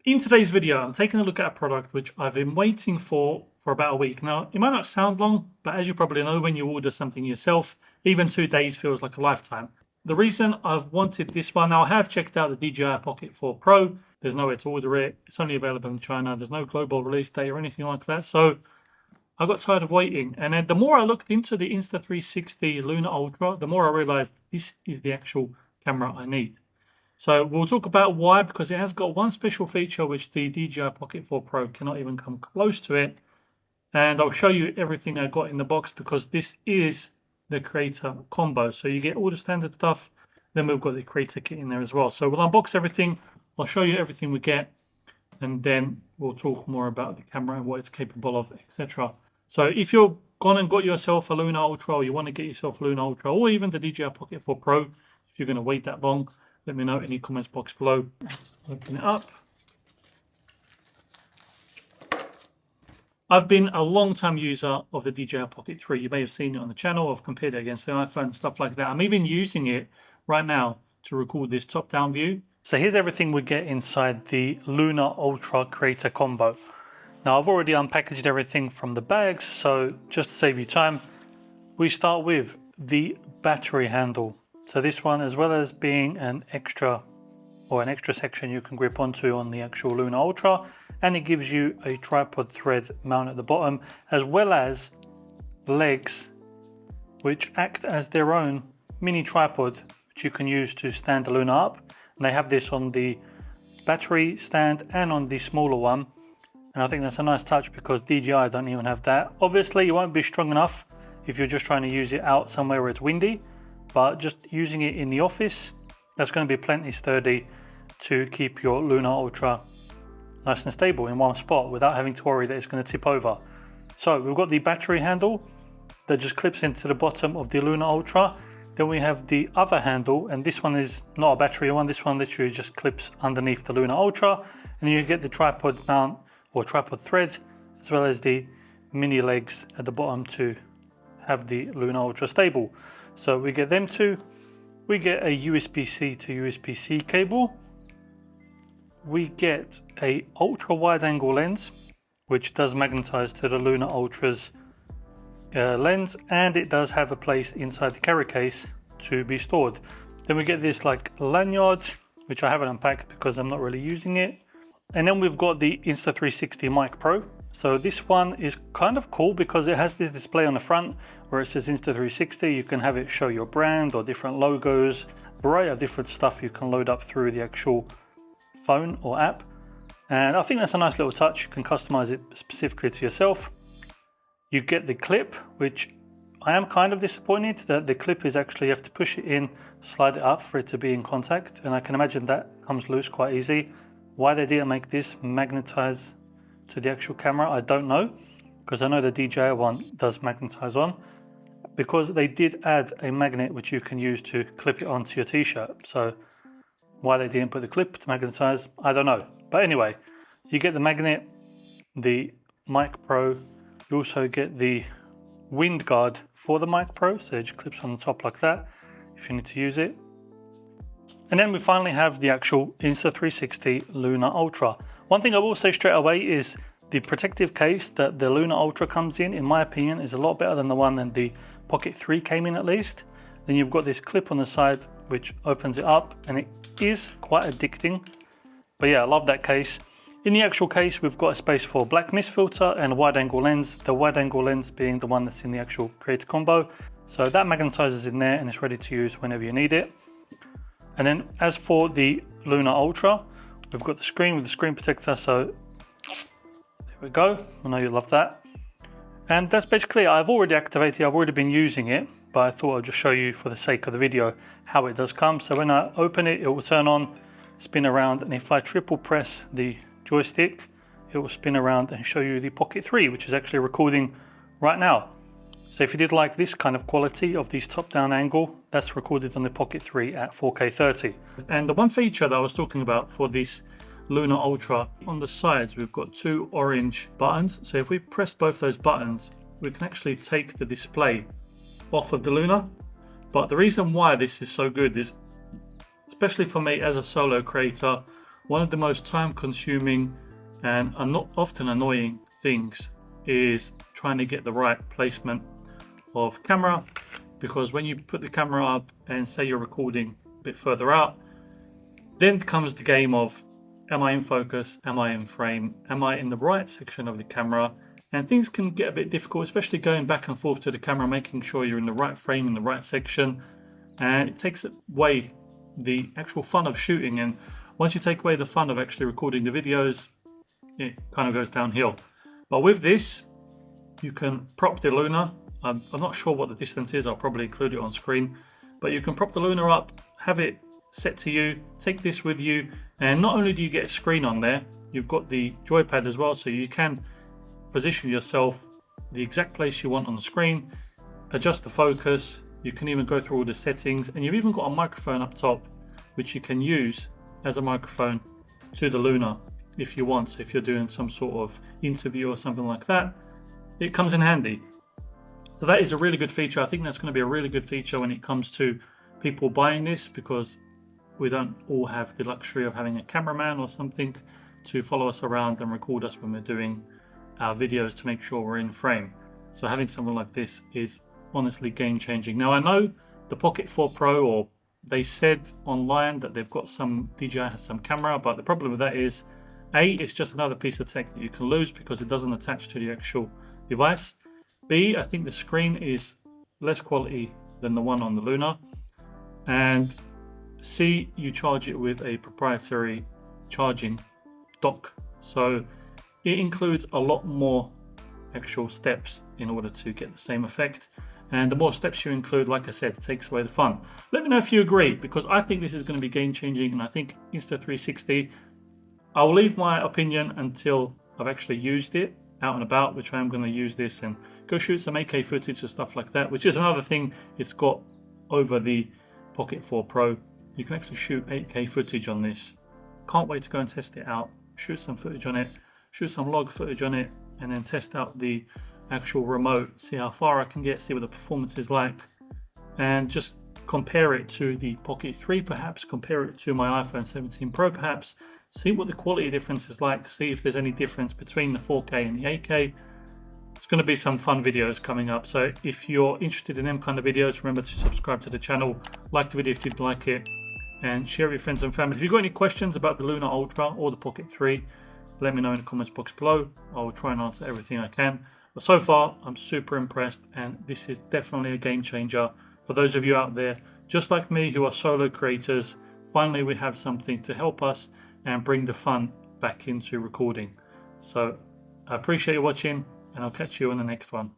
In today's video, I'm taking a look at a product which I've been waiting for about a week. Now, it might not sound long, but as you probably know, when you order something yourself, even 2 days feels like a lifetime. The reason I've wanted this one, now I have checked out the DJI Pocket 4 Pro. There's nowhere to order it. It's only available in China. There's no global release date or anything like that. So I got tired of waiting. And then the more I looked into the Insta360 Luna Ultra, the more I realized this is the actual camera I need. So we'll talk about why, because it has got one special feature which the DJI Pocket 4 Pro cannot even come close to it. And I'll show you everything I got in the box, because this is the creator combo. So you get all the standard stuff, then we've got the creator kit in there as well. So we'll unbox everything, I'll show you everything we get, and then we'll talk more about the camera and what it's capable of, etc. So if you're gone and got yourself a Luna Ultra, or you want to get yourself a Luna Ultra, or even the DJI Pocket 4 Pro, if you're going to wait that long, let me know in the comments box below. Let's open it up. I've been a long-time user of the DJI Pocket 3. You may have seen it on the channel. I've compared it against the iPhone and stuff like that. I'm even using it right now to record this top-down view. So here's everything we get inside the Luna Ultra Creator Combo. Now, I've already unpackaged everything from the bags, so just to save you time, we start with the battery handle. So this one, as well as being an extra section you can grip onto on the actual Luna Ultra, and it gives you a tripod thread mount at the bottom, as well as legs which act as their own mini tripod, which you can use to stand the Luna up. And they have this on the battery stand and on the smaller one, and I think that's a nice touch, because DJI don't even have that. Obviously it won't be strong enough if you're just trying to use it out somewhere where it's windy, but just using it in the office, that's going to be plenty sturdy to keep your Luna Ultra nice and stable in one spot without having to worry that it's going to tip over. So we've got the battery handle that just clips into the bottom of the Luna Ultra. Then we have the other handle, and this one is not a battery one. This one literally just clips underneath the Luna Ultra, and you get the tripod mount or tripod thread, as well as the mini legs at the bottom to have the Luna Ultra stable. So we get them two. We get a USB-C to USB-C cable. We get a ultra wide angle lens, which does magnetize to the Luna Ultra's lens, and it does have a place inside the carry case to be stored. Then we get this like lanyard, which I haven't unpacked because I'm not really using it. And then we've got the Insta360 Mic Pro. So this one is kind of cool because it has this display on the front where it says Insta360. You can have it show your brand or different logos, a variety of different stuff you can load up through the actual phone or app. And I think that's a nice little touch. You can customize it specifically to yourself. You get the clip, which I am kind of disappointed that the clip is actually, you have to push it in, slide it up for it to be in contact. And I can imagine that comes loose quite easy. Why they didn't make this magnetize to the actual camera, I don't know, because I know the DJI one does magnetize on, because they did add a magnet which you can use to clip it onto your t-shirt. So why they didn't put the clip to magnetize, I don't know. But anyway, you get the magnet, the Mic Pro. You also get the wind guard for the Mic Pro, so it just clips on the top like that if you need to use it. And then we finally have the actual Insta360 Luna Ultra. One thing I will say straight away is the protective case that the Luna Ultra comes in my opinion, is a lot better than the one that the Pocket 3 came in at least. Then you've got this clip on the side which opens it up, and it is quite addicting. But yeah, I love that case. In the actual case, we've got a space for black mist filter and a wide angle lens. The wide angle lens being the one that's in the actual creator combo. So that magnetizes in there and it's ready to use whenever you need it. And then as for the Luna Ultra, we've got the screen with the screen protector. So there we go. I know you love that. And that's basically it. I've already activated, I've already been using it, but I thought I'd just show you for the sake of the video how it does come. So when I open it, it will turn on, spin around, and if I triple press the joystick, it will spin around and show you the Pocket 3, which is actually recording right now. So if you did like this kind of quality of these top-down angle, that's recorded on the Pocket 3 at 4K 30. And the one feature that I was talking about for this Luna Ultra, on the sides we've got 2 orange buttons. So if we press both those buttons, we can actually take the display off of the Luna. But the reason why this is so good is, especially for me as a solo creator, one of the most time consuming and not often annoying things is trying to get the right placement of camera, because when you put the camera up and say you're recording a bit further out, then comes the game of, am I in focus? Am I in frame? Am I in the right section of the camera? And things can get a bit difficult, especially going back and forth to the camera, making sure you're in the right frame, in the right section. And it takes away the actual fun of shooting. And once you take away the fun of actually recording the videos, it kind of goes downhill. But with this, you can prop the Luna. I'm not sure what the distance is. I'll probably include it on screen. But you can prop the Luna up, have it set to you, take this with you. And not only do you get a screen on there, you've got the joypad as well. So you can position yourself the exact place you want on the screen, adjust the focus. You can even go through all the settings, and you've even got a microphone up top which you can use as a microphone to the Luna if you want. So if you're doing some sort of interview or something like that, it comes in handy. So that is a really good feature. I think that's going to be a really good feature when it comes to people buying this, because we don't all have the luxury of having a cameraman or something to follow us around and record us when we're doing our videos to make sure we're in frame. So having something like this is honestly game changing. Now I know the Pocket 4 Pro, or they said online that they've got some, DJI has some camera, but the problem with that is A, it's just another piece of tech that you can lose because it doesn't attach to the actual device. B, I think the screen is less quality than the one on the Luna. And C, you charge it with a proprietary charging dock. So it includes a lot more actual steps in order to get the same effect. And the more steps you include, like I said, it takes away the fun. Let me know if you agree, because I think this is going to be game changing, and I think Insta360, I'll leave my opinion until I've actually used it out and about, which I am going to use this and go shoot some 8K footage and stuff like that, which is another thing it's got over the Pocket 4 Pro. You can actually shoot 8K footage on this. Can't wait to go and test it out, shoot some footage on it, shoot some log footage on it, and then test out the actual remote, see how far I can get, see what the performance is like, and just compare it to the Pocket 3 perhaps, compare it to my iPhone 17 Pro perhaps, see what the quality difference is like, see if there's any difference between the 4K and the 8K. It's going to be some fun videos coming up, so if you're interested in them kind of videos, remember to subscribe to the channel, like the video if you did like it, and share with your friends and family. If you've got any questions about the Luna Ultra or the Pocket 3, let me know in the comments box below. I will try and answer everything I can. But so far, I'm super impressed, and this is definitely a game changer for those of you out there, just like me, who are solo creators. Finally, we have something to help us and bring the fun back into recording. So I appreciate you watching, and I'll catch you in the next one.